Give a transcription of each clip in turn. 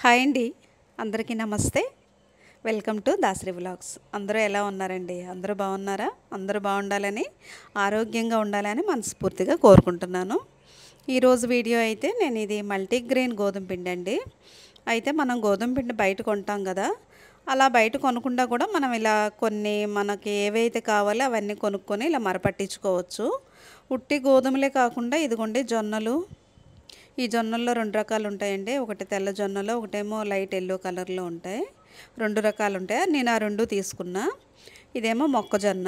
Hi అండి, అందరికీ నమస్తే. Welcome to Dasari vlogs. అందరూ ఎలా ఉన్నారండి? అందరూ బాగున్నారా? అందరూ బాగుండాలని, ఆరోగ్యంగా ఉండాలని మనస్ఫూర్తిగా కోరుకుంటున్నాను. ఈరోజు వీడియో అయితే నేను ఇది మల్టీగ్రెయిన్ గోధుమ పిండి అండి. అయితే మనం గోధుమ పిండి బయట కొంటాం కదా, అలా బయట కొనకుండా కూడా మనం ఇలా కొన్ని మనకి ఏవైతే కావాలో అవన్నీ కొనుక్కొని ఇలా మరపట్టించుకోవచ్చు. ఉట్టి గోధుమలే కాకుండా ఇదిగోండి జొన్నలు. ఈ జొన్నల్లో 2 రకాలు ఉంటాయండి. ఒకటి తెల్ల జొన్నలు, ఒకటేమో లైట్ యెల్లో కలర్‌లో ఉంటాయి. 2 రకాలు ఉంటాయి. నేను ఆ 2 తీసుకున్నా. ఇదేమో మొక్కజొన్న.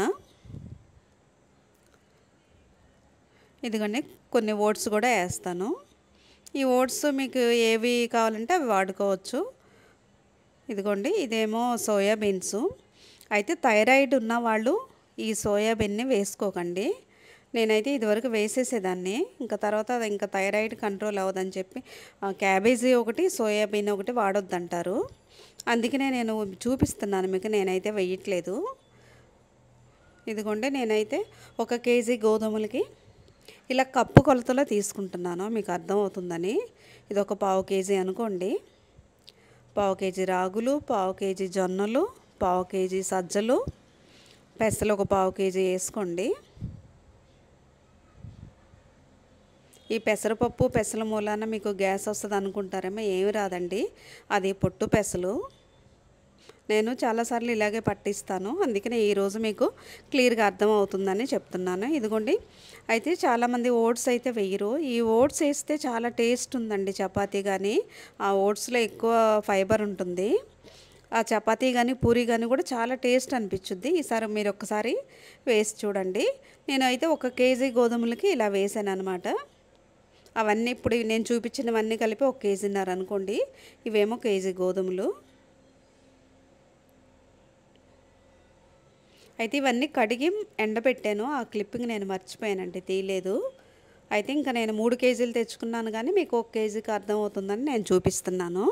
ఇదిగోండి కొన్ని ఓట్స్ కూడా ఏస్తాను. ఈ ఓట్స్ మీకు ఏవి కావాలంటే అవి వాడుకోవచ్చు. ఇదిగోండి ఇదేమో సోయా బీన్స్. అయితే థైరాయిడ్ ఉన్నవాళ్ళు ఈ సోయా బీన్ని వేసుకోకండి. నేనైతే ఇదివరకు వేసేసేదాన్ని. ఇంకా తర్వాత ఇంకా థైరాయిడ్ కంట్రోల్ అవ్వదని చెప్పి క్యాబేజీ ఒకటి, సోయాబీన్ ఒకటి వాడొద్దంటారు. అందుకనే నేను చూపిస్తున్నాను మీకు. నేనైతే వేయట్లేదు. ఇదిగోండి నేనైతే 1 కేజీ గోధుమలకి ఇలా కప్పు కొలతలో తీసుకుంటున్నాను, మీకు అర్థమవుతుందని. ఇది ఒక 1/2 కేజీ అనుకోండి. 1/2 కేజీ రాగులు, 1/2 కేజీ జొన్నలు, 1/2 కేజీ సజ్జలు, పెసలు ఒక 1/2 కేజీ వేసుకోండి. ఈ పెసరపప్పు పెసల మూలాన మీకు గ్యాస్ వస్తుంది అనుకుంటారేమో, ఏమి రాదండి. అది పొట్టు పెసలు. నేను చాలాసార్లు ఇలాగే పట్టిస్తాను, అందుకనే ఈరోజు మీకు క్లియర్గా అర్థమవుతుందని చెప్తున్నాను. ఇదిగోండి అయితే చాలామంది ఓట్స్ అయితే వేయరు. ఈ ఓట్స్ వేస్తే చాలా టేస్ట్ ఉందండి చపాతీ కానీ. ఆ ఓట్స్లో ఎక్కువ ఫైబర్ ఉంటుంది. ఆ చపాతీ కానీ పూరీ కానీ కూడా చాలా టేస్ట్ అనిపించుద్ది. ఈసారి మీరు ఒక్కసారి వేసి చూడండి. నేనైతే 1 కేజీ గోధుమలకి ఇలా వేసాను అనమాట. అవన్నీ ఇప్పుడు నేను చూపించినవన్నీ కలిపి 1 కేజీన్నర అనుకోండి. ఇవేమో కేజీ గోధుమలు. అయితే ఇవన్నీ కడిగి ఎండబెట్టాను. ఆ క్లిప్పింగ్ నేను మర్చిపోయానండి, తీయలేదు. అయితే ఇంకా నేను 3 కేజీలు తెచ్చుకున్నాను కానీ మీకు 1 కేజీకి అర్థమవుతుందని నేను చూపిస్తున్నాను.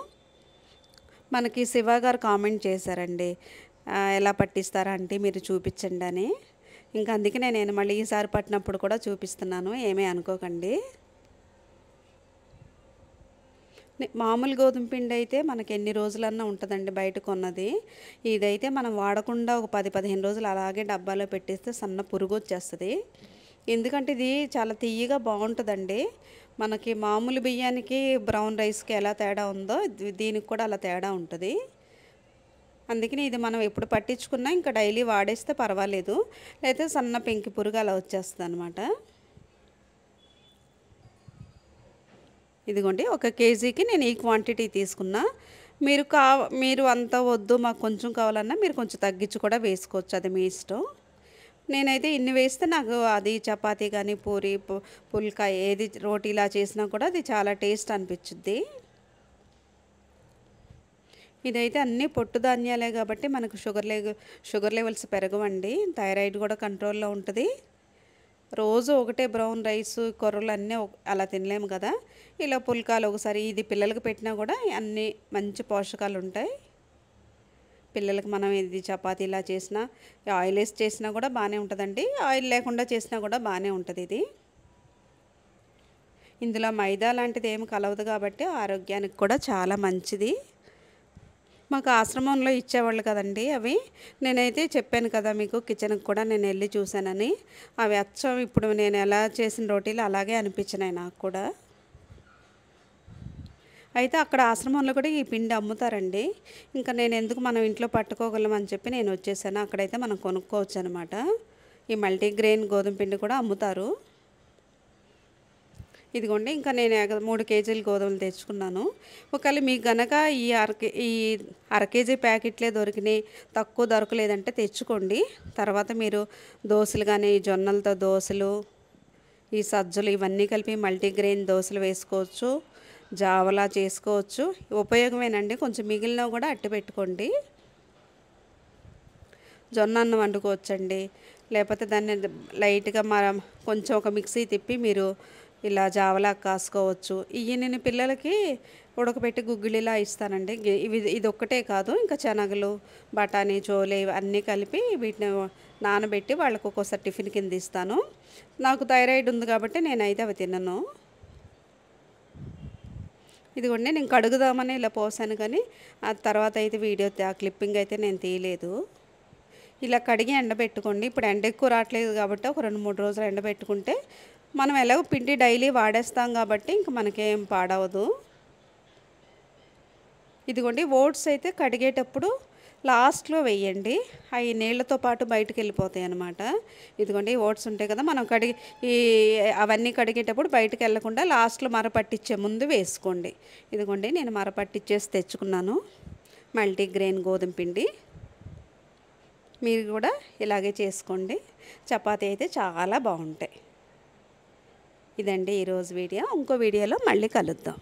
మనకి శివ గారు కామెంట్ చేశారండి, ఎలా పట్టిస్తారా అంటే మీరు చూపించండి అని. ఇంకా అందుకనే నేను మళ్ళీ ఈసారి పట్టినప్పుడు కూడా చూపిస్తున్నాను, ఏమీ అనుకోకండి. మామూలు గోధుమ పిండి అయితే మనకి ఎన్ని రోజులన్నా ఉంటుందండి బయట కొన్నది. ఇదైతే మనం వాడకుండా ఒక 10-15 రోజులు అలాగే డబ్బాలో పెట్టేస్తే సన్న పురుగు వచ్చేస్తుంది. ఎందుకంటే ఇది చాలా తియ్యగా బాగుంటుందండి. మనకి మామూలు బియ్యానికి బ్రౌన్ రైస్కి ఎలా తేడా ఉందో దీనికి కూడా అలా తేడా ఉంటుంది. అందుకని ఇది మనం ఎప్పుడు పట్టించుకున్నా ఇంకా డైలీ వాడేస్తే పర్వాలేదు, లేకపోతే సన్న పెంకి పురుగు అలా వచ్చేస్తుంది అనమాట. ఇదిగోండి 1 కేజీకి నేను ఈ క్వాంటిటీ తీసుకున్నా. మీరు అంత వద్దు మాకు కొంచెం కావాలన్నా మీరు కొంచెం తగ్గించి కూడా వేసుకోవచ్చు, అది మీ ఇష్టం. నేనైతే ఇన్ని వేస్తే నాకు అది చపాతీ కానీ పూరి పుల్కా ఏది రోటీలా చేసినా కూడా అది చాలా టేస్ట్ అనిపించుద్ది. ఇదైతే అన్నీ పొట్టు ధాన్యాలే కాబట్టి మనకు షుగర్ లెవెల్స్ పెరగవండి. థైరాయిడ్ కూడా కంట్రోల్లో ఉంటుంది. రోజు ఒకటే బ్రౌన్ రైస్ కొర్రలు అన్నీ అలా తినలేము కదా. ఇలా పుల్కాలు ఒకసారి ఇది పిల్లలకు పెట్టినా కూడా అన్నీ మంచి పోషకాలు ఉంటాయి. పిల్లలకి మనం ఇది చపాతీ ఇలా చేసినా, ఆయిల్ వేసి చేసినా కూడా బాగానే ఉంటుందండి. ఆయిల్ లేకుండా చేసినా కూడా బాగానే ఉంటుంది. ఇది ఇందులో మైదా లాంటిది ఏమి కలవదు కాబట్టి ఆరోగ్యానికి కూడా చాలా మంచిది. మాకు ఆశ్రమంలో ఇచ్చేవాళ్ళు కదండి అవి. నేనైతే చెప్పాను కదా మీకు, కిచెన్కి కూడా నేను వెళ్ళి చూశానని. అవి అచ్చం ఇప్పుడు నేను ఎలా చేసిన రోటీలు అలాగే అనిపించినాయి నాకు కూడా. అయితే అక్కడ ఆశ్రమంలో కూడా ఈ పిండి అమ్ముతారండి. ఇంకా నేను ఎందుకు మనం ఇంట్లో పట్టుకోగలం అని చెప్పి నేను వచ్చేసాను. అక్కడైతే మనం కొనుక్కోవచ్చు అనమాట. ఈ మల్టీగ్రెయిన్ గోధుమ పిండి కూడా అమ్ముతారు. ఇదిగోండి ఇంకా నేను 3 కేజీలు గోధుమలు తెచ్చుకున్నాను. ఒకవేళ మీకు గనక ఈ అర కేజీ ప్యాకెట్లే దొరికినాయి, తక్కువ దొరకలేదంటే తెచ్చుకోండి. తర్వాత మీరు దోశలు కానీ జొన్నలతో దోశలు, ఈ సజ్జలు ఇవన్నీ కలిపి మల్టీగ్రెయిన్ దోశలు వేసుకోవచ్చు, జావలా చేసుకోవచ్చు. ఉపయోగమేనండి. కొంచెం మిగిలిన కూడా అట్టి పెట్టుకోండి. జొన్న అన్నం వండుకోవచ్చండి. లేకపోతే దాన్ని లైట్గా కొంచెం ఒక మిక్సీ తిప్పి మీరు ఇలా జావలా కాసుకోవచ్చు. ఇవి నేను పిల్లలకి ఉడకబెట్టి గుగ్గిలిలా ఇస్తానండి. ఇది ఒక్కటే కాదు, ఇంకా శనగలు, బఠానీ, చోలే అన్నీ కలిపి వీటిని నానబెట్టి వాళ్ళకు ఒక్కోసారి టిఫిన్ కింద ఇస్తాను. నాకు థైరాయిడ్ ఉంది కాబట్టి నేనైతే అవి తినను. ఇదిగోండి నేను కడుగుదామని ఇలా పోసాను, కానీ ఆ తర్వాత అయితే ఆ క్లిప్పింగ్ అయితే నేను తీయలేదు. ఇలా కడిగి ఎండబెట్టుకోండి. ఇప్పుడు ఎండ ఎక్కువ రావట్లేదు కాబట్టి ఒక 2-3 రోజులు ఎండబెట్టుకుంటే మనం ఎలాగో పిండి డైలీ వాడేస్తాం కాబట్టి ఇంక మనకేం పాడవదు. ఇదిగోండి ఓట్స్ అయితే కడిగేటప్పుడు లాస్ట్లో వేయండి, అవి నీళ్ళతో పాటు బయటకు వెళ్ళిపోతాయి అన్నమాట. ఇదిగోండి ఓట్స్ ఉంటాయి కదా, మనం అవన్నీ కడిగేటప్పుడు బయటకు వెళ్ళకుండా లాస్ట్లో మర పట్టించే ముందు వేసుకోండి. ఇదిగోండి నేను మర పట్టించేసి తెచ్చుకున్నాను మల్టీగ్రెయిన్ గోధుమ పిండి. మీరు కూడా ఇలాగే చేసుకోండి. చపాతీ అయితే చాలా బాగుంటాయి. ఇదండి ఈరోజు వీడియో. ఇంకో వీడియోలో మళ్ళీ కలుద్దాం.